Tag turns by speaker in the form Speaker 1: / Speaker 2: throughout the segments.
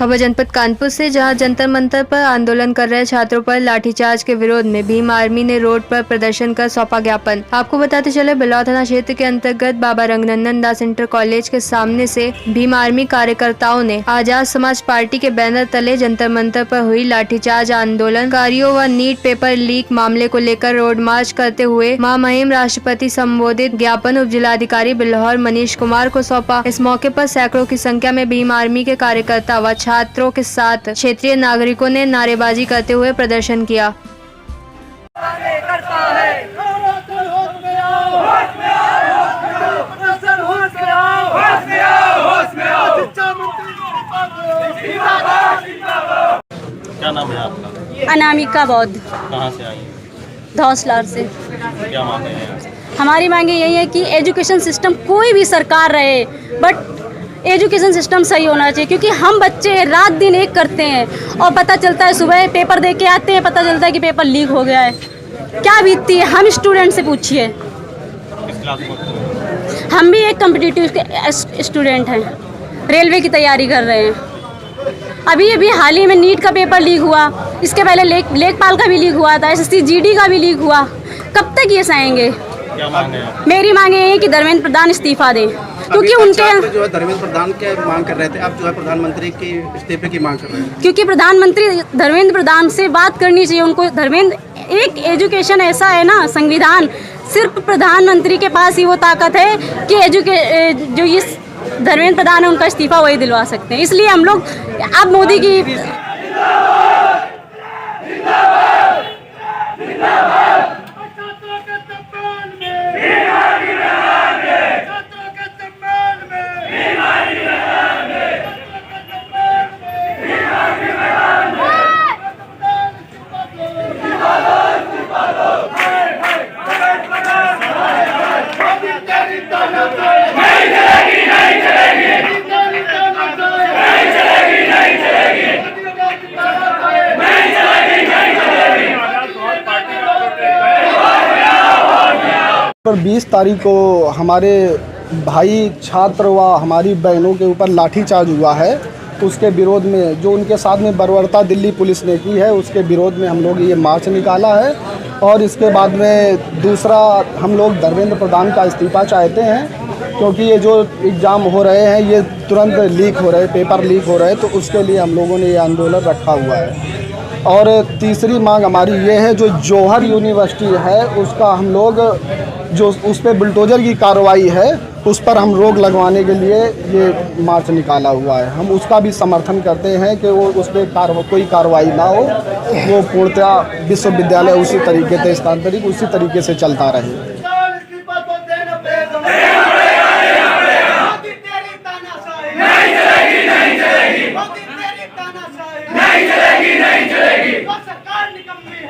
Speaker 1: खबर जनपद कानपुर से, जहां जंतर मंतर पर आंदोलन कर रहे छात्रों पर लाठीचार्ज के विरोध में भीम आर्मी ने रोड पर प्रदर्शन कर सौंपा ज्ञापन। आपको बताते चले, बिल्हौर थाना क्षेत्र के अंतर्गत बाबा रंगनंदन दास इंटर कॉलेज के सामने से भीम आर्मी कार्यकर्ताओं ने आजाद समाज पार्टी के बैनर तले जंतर मंतर पर हुई लाठीचार्ज आंदोलनकारियों व नीट पेपर लीक मामले को लेकर रोड मार्च करते हुए महामहिम राष्ट्रपति संबोधित ज्ञापन उप जिलाधिकारी बिल्हौर मनीष कुमार को सौंपा। इस मौके पर सैकड़ों की संख्या में भीम आर्मी के कार्यकर्ता व छात्रों के साथ क्षेत्रीय नागरिकों ने नारेबाजी करते हुए प्रदर्शन किया।
Speaker 2: क्या नाम है आपका?
Speaker 3: अनामिका बौद्ध।
Speaker 2: कहाँ से आई?
Speaker 3: धौसलार से।
Speaker 2: क्या मांगे हैं?
Speaker 3: हमारी मांगे यही है कि एजुकेशन सिस्टम कोई भी सरकार रहे, बट एजुकेशन सिस्टम सही होना चाहिए, क्योंकि हम बच्चे रात दिन एक करते हैं और पता चलता है सुबह पेपर दे के आते हैं, पता चलता है कि पेपर लीक हो गया है। क्या बीतती है, हम स्टूडेंट से पूछिए।
Speaker 2: किस क्लास में पढ़ते हो?
Speaker 3: हम भी एक कॉम्पिटिटिव के स्टूडेंट हैं, रेलवे की तैयारी कर रहे हैं। अभी हाल ही में नीट का पेपर लीक हुआ, इसके पहले लेखपाल का भी लीक हुआ था, SSC GD का भी लीक हुआ। कब तक ये सहेंगे?
Speaker 2: क्या मांगे हैं?
Speaker 3: मेरी मांगे ये है कि धर्मेंद्र प्रधान इस्तीफा दें, क्योंकि उनके
Speaker 4: जो है धर्मेंद्र प्रधान के मांग कर रहे थे, आप जो है प्रधानमंत्री के इस्तीफे की मांग कर रहे हैं।
Speaker 3: क्योंकि प्रधानमंत्री धर्मेंद्र प्रधान से बात करनी चाहिए उनको। एक एजुकेशन ऐसा है ना, संविधान सिर्फ प्रधानमंत्री के पास ही वो ताकत है कि जो ये धर्मेंद्र प्रधान है उनका इस्तीफा वही दिलवा सकते हैं। इसलिए हम लोग अब मोदी की
Speaker 5: पर 20 तारीख को हमारे भाई छात्र व हमारी बहनों के ऊपर लाठीचार्ज हुआ है। उसके विरोध में जो उनके साथ में बर्बरता दिल्ली पुलिस ने की है, उसके विरोध में हम लोग ये मार्च निकाला है। और इसके बाद में दूसरा, हम लोग धर्मेंद्र प्रधान का इस्तीफा चाहते हैं, क्योंकि ये जो एग्ज़ाम हो रहे हैं ये तुरंत लीक हो रहे, पेपर लीक हो रहे हैं, तो उसके लिए हम लोगों ने ये आंदोलन रखा हुआ है। और तीसरी मांग हमारी ये है, जो जौहर यूनिवर्सिटी है उसका हम लोग जो उस पर बुलडोज़र की कार्रवाई है उस पर हम रोक लगवाने के लिए ये मार्च निकाला हुआ है। हम उसका भी समर्थन करते हैं कि वो उस पर कोई कार्रवाई ना हो, वो पूर्णतः विश्वविद्यालय उसी तरीके से स्थानांतरित उसी तरीके से चलता रहे।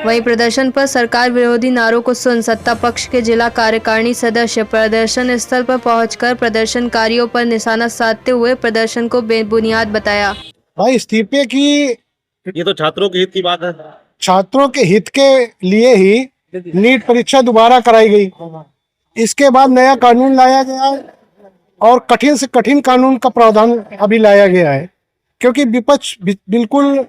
Speaker 1: वहीं प्रदर्शन पर सरकार विरोधी नारों को सुन सत्ता पक्ष के जिला कार्यकारिणी सदस्य प्रदर्शन स्थल पर पहुंचकर प्रदर्शनकारियों पर निशाना साधते हुए प्रदर्शन को बेबुनियाद बताया।
Speaker 6: भाई इस्तीफे की,
Speaker 2: ये तो छात्रों के हित की बात है।
Speaker 6: छात्रों के हित के लिए ही नीट परीक्षा दोबारा कराई गई। इसके बाद नया कानून लाया गया है और कठिन से कठिन कानून का प्रावधान अभी लाया गया है, क्योंकि विपक्ष बिल्कुल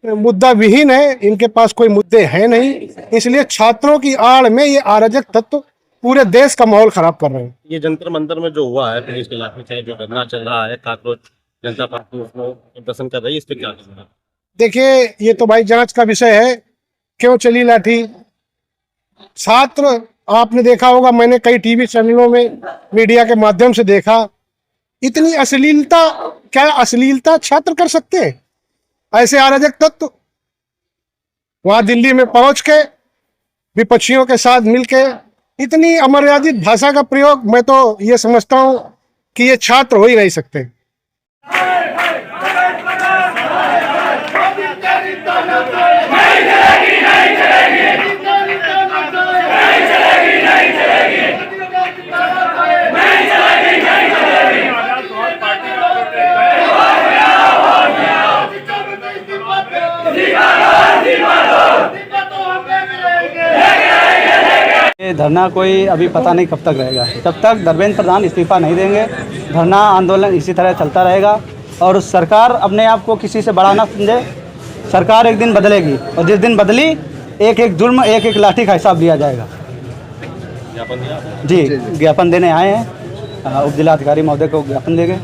Speaker 6: मुद्दा विहीन है, इनके पास कोई मुद्दे हैं नहीं। इसलिए छात्रों की आड़ में ये अराजक तत्व पूरे देश का माहौल खराब कर रहे हैं।
Speaker 2: ये जंतर मंतर में जो हुआ है, पुलिस के लाठीचार्ज जो धरना चल रहा है, कांग्रेस जनता पार्टी उसमें प्रदर्शन कर रही है, इस पर क्या कहना है?
Speaker 6: देखिए, ये तो भाई जांच का विषय है, क्यों चली लाठी। छात्र, आपने देखा होगा, मैंने कई टीवी चैनलों में मीडिया के माध्यम से देखा, इतनी अश्लीलता, क्या अश्लीलता छात्र कर सकते हैं? ऐसे अराजक तत्व वहां दिल्ली में पहुंच के विपक्षियों के साथ मिलके इतनी अमर्यादित भाषा का प्रयोग, मैं तो ये समझता हूं कि ये छात्र हो ही नहीं सकते।
Speaker 7: ये धरना कोई अभी पता नहीं कब तक रहेगा। जब तक धर्मेंद्र प्रधान इस्तीफा नहीं देंगे, धरना आंदोलन इसी तरह चलता रहेगा। और सरकार अपने आप को किसी से बड़ा ना समझे। सरकार एक दिन बदलेगी और जिस दिन बदली एक एक जुर्म एक एक लाठी का हिसाब लिया जाएगा।
Speaker 2: ज्ञापन दिया आपने?
Speaker 7: जी ज्ञापन देने आए हैं, उप जिलाधिकारी महोदय को ज्ञापन देंगे।